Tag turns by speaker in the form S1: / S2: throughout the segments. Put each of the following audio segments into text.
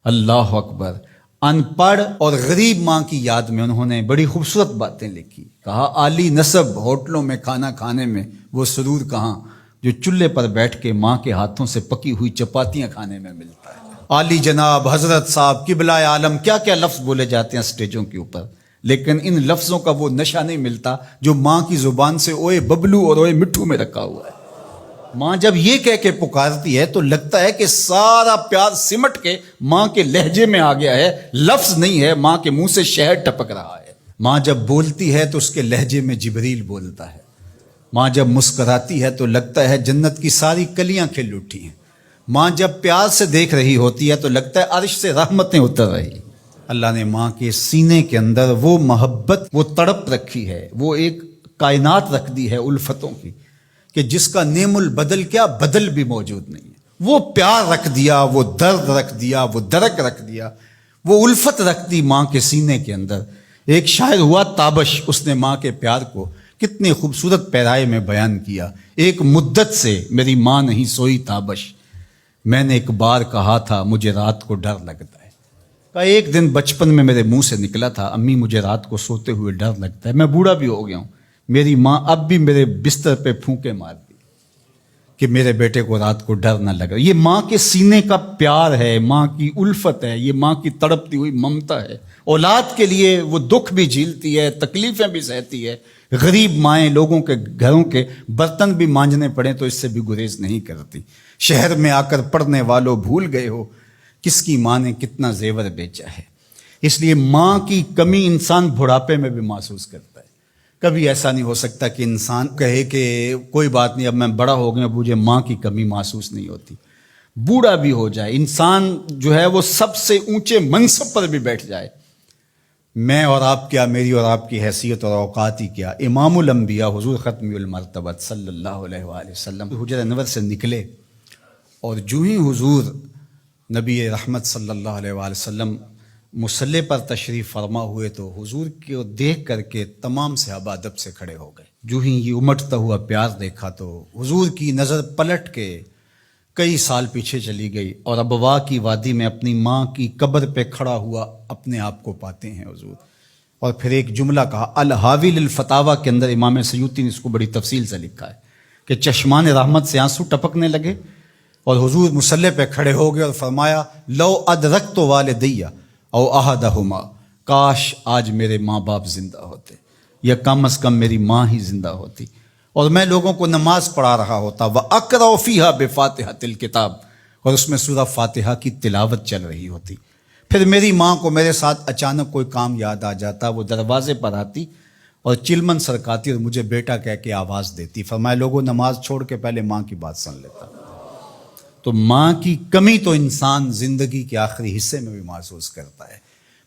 S1: اللہ اکبر۔ ان پڑھ اور غریب ماں کی یاد میں انہوں نے بڑی خوبصورت باتیں لکھی۔ کہا عالی نسب ہوٹلوں میں کھانا کھانے میں وہ سرور کہاں جو چولہے پر بیٹھ کے ماں کے ہاتھوں سے پکی ہوئی چپاتیاں کھانے میں ملتا ہے۔ عالی جناب، حضرت صاحب، قبلہ عالم، کیا کیا لفظ بولے جاتے ہیں اسٹیجوں کے اوپر، لیکن ان لفظوں کا وہ نشہ نہیں ملتا جو ماں کی زبان سے اوئے ببلو اور اوئے مٹھو میں رکھا ہوا ہے۔ ماں جب یہ کہہ کے پکارتی ہے تو لگتا ہے کہ سارا پیار سمٹ کے ماں کے لہجے میں آ گیا ہے، لفظ نہیں ہے، ماں کے منہ سے شہد ٹپک رہا ہے۔ ماں جب بولتی ہے تو اس کے لہجے میں جبریل بولتا ہے۔ ماں جب مسکراتی ہے تو لگتا ہے جنت کی ساری کلیاں کھل اٹھی ہیں۔ ماں جب پیار سے دیکھ رہی ہوتی ہے تو لگتا ہے عرش سے رحمتیں اتر رہی۔ اللہ نے ماں کے سینے کے اندر وہ محبت، وہ تڑپ رکھی ہے، وہ ایک کائنات رکھ دی ہے الفتوں کی کہ جس کا نعم البدل کیا بدل بھی موجود نہیں ہے۔ وہ پیار رکھ دیا، وہ درد رکھ دیا، وہ درک رکھ دیا، وہ الفت رکھ دی ماں کے سینے کے اندر۔ ایک شاعر ہوا تابش، اس نے ماں کے پیار کو کتنی خوبصورت پیرائے میں بیان کیا۔ ایک مدت سے میری ماں نہیں سوئی تابش، میں نے ایک بار کہا تھا مجھے رات کو ڈر لگتا ہے۔ کہا ایک دن بچپن میں میرے منہ سے نکلا تھا امی مجھے رات کو سوتے ہوئے ڈر لگتا ہے۔ میں بوڑھا بھی ہو گیا ہوں، میری ماں اب بھی میرے بستر پہ پھونکے مارتی کہ میرے بیٹے کو رات کو ڈر نہ لگا۔ یہ ماں کے سینے کا پیار ہے، ماں کی الفت ہے، یہ ماں کی تڑپتی ہوئی ممتا ہے۔ اولاد کے لیے وہ دکھ بھی جھیلتی ہے، تکلیفیں بھی سہتی ہے۔ غریب مائیں لوگوں کے گھروں کے برتن بھی مانجنے پڑیں تو اس سے بھی گریز نہیں کرتی۔ شہر میں آ کر پڑھنے والوں بھول گئے ہو کس کی ماں نے کتنا زیور بیچا ہے۔ اس لیے ماں کی کمی انسان بڑھاپے میں بھی محسوس کرتا ہے۔ کبھی ایسا نہیں ہو سکتا کہ انسان کہے کہ کوئی بات نہیں اب میں بڑا ہو گیا اب مجھے ماں کی کمی محسوس نہیں ہوتی۔ بوڑھا بھی ہو جائے انسان جو ہے وہ سب سے اونچے منصب پر بھی بیٹھ جائے، میں اور آپ کیا، میری اور آپ کی حیثیت اور اوقات ہی کیا۔ امام الانبیاء حضور ختم المرتبت صلی اللہ علیہ وآلہ وسلم حجرہ انور سے نکلے اور جو ہی حضور نبی رحمت صلی اللہ علیہ وآلہ وسلم مصلی پر تشریف فرما ہوئے تو حضور کو دیکھ کر کے تمام صحابہ ادب سے کھڑے ہو گئے۔ جو ہی یہ امٹتا ہوا پیار دیکھا تو حضور کی نظر پلٹ کے کئی سال پیچھے چلی گئی اور ابوا کی وادی میں اپنی ماں کی قبر پہ کھڑا ہوا اپنے آپ کو پاتے ہیں حضور۔ اور پھر ایک جملہ کہا، الحاوی للفتاوی کے اندر امام سیوطی نے اس کو بڑی تفصیل سے لکھا ہے کہ چشمان رحمت سے آنسو ٹپکنے لگے اور حضور مصلی پہ کھڑے ہو گئے اور فرمایا لو ادرکت والدی او احدہما، کاش آج میرے ماں باپ زندہ ہوتے یا کم از کم میری ماں ہی زندہ ہوتی اور میں لوگوں کو نماز پڑھا رہا ہوتا۔ وَأَقْرَأُ فِيهَا بِفَاتِحَةِ الْكِتَابِ، اور اس میں سورہ فاتحہ کی تلاوت چل رہی ہوتی۔ پھر میری ماں کو میرے ساتھ اچانک کوئی کام یاد آ جاتا، وہ دروازے پر آتی اور چلمن سرکاتی اور مجھے بیٹا کہہ کے آواز دیتی۔ فرمایا لوگوں نماز چھوڑ کے پہلے ماں کی بات سن لیتا۔ تو ماں کی کمی تو انسان زندگی کے آخری حصے میں بھی محسوس کرتا ہے۔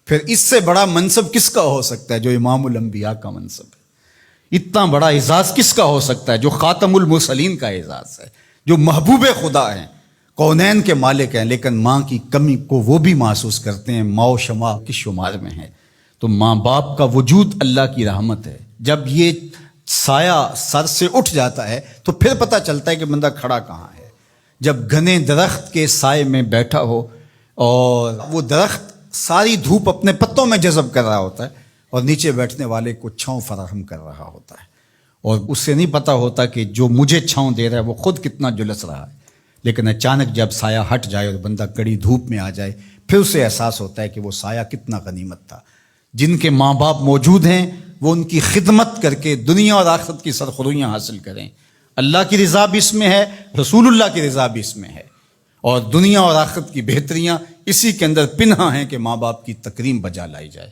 S1: پھر اس سے بڑا منصب کس کا ہو سکتا ہے جو امام الانبیاء کا منصب ہے؟ اتنا بڑا اعزاز کس کا ہو سکتا ہے جو خاتم المرسلین کا اعزاز ہے، جو محبوب خدا ہیں، کونین کے مالک ہیں، لیکن ماں کی کمی کو وہ بھی محسوس کرتے ہیں، ماں و شمع کے شمار میں ہے۔ تو ماں باپ کا وجود اللہ کی رحمت ہے۔ جب یہ سایہ سر سے اٹھ جاتا ہے تو پھر پتہ چلتا ہے کہ بندہ کھڑا کہاں ہے۔ جب گھنے درخت کے سائے میں بیٹھا ہو اور وہ درخت ساری دھوپ اپنے پتوں میں جذب کر رہا ہوتا ہے اور نیچے بیٹھنے والے کو چھاؤں فراہم کر رہا ہوتا ہے، اور اس سے نہیں پتہ ہوتا کہ جو مجھے چھاؤں دے رہا ہے وہ خود کتنا جلس رہا ہے، لیکن اچانک جب سایہ ہٹ جائے اور بندہ کڑی دھوپ میں آ جائے پھر اسے احساس ہوتا ہے کہ وہ سایہ کتنا غنیمت تھا۔ جن کے ماں باپ موجود ہیں وہ ان کی خدمت کر کے دنیا اور آخرت کی سرخرویاں حاصل کریں۔ اللہ کی رضا بھی اس میں ہے، رسول اللہ کی رضا بھی اس میں ہے، اور دنیا اور آخرت کی بہتریاں اسی کے اندر پنہاں ہیں کہ ماں باپ کی تکریم بجا لائی جائے۔